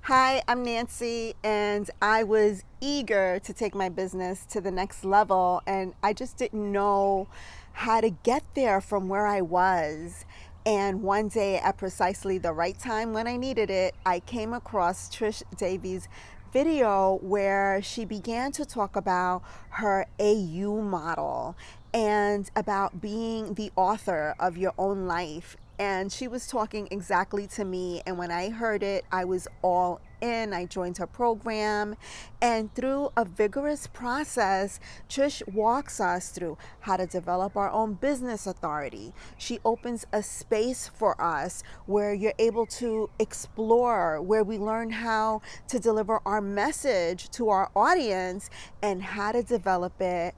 Hi, I'm Nancy, and I was eager to take my business to the next level, and I just didn't know how to get there from where I was. And one day, at precisely the right time when I needed it, I came across Trish Davies' video where she began to talk about her AU model and about being the author of your own life. And she was talking exactly to me. And when I heard it, I was all in. I joined her program. And through a vigorous process, Trish walks us through how to develop our own business authority. She opens a space for us where you're able to explore, where we learn how to deliver our message to our audience and how to develop that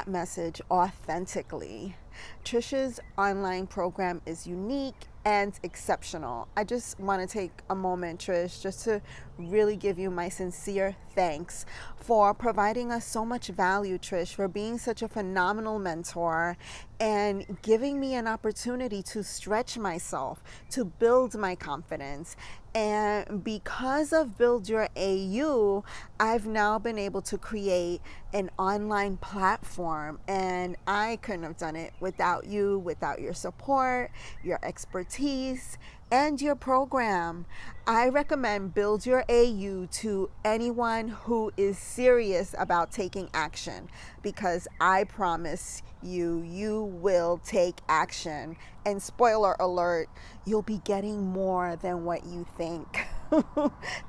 message authentically. Trisha's online program is unique and exceptional. I just want to take a moment, Trish, just to really give you my sincere thanks for providing us so much value, Trish, for being such a phenomenal mentor and giving me an opportunity to stretch myself, to build my confidence. And because of Build Your AU, I've now been able to create an online platform. And I couldn't have done it without you, without your support, your expertise, and your program. I recommend Build Your AU to anyone who is serious about taking action because I promise you, you will take action. And spoiler alert, you'll be getting more than what you think.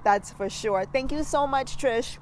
That's for sure. Thank you so much, Trish.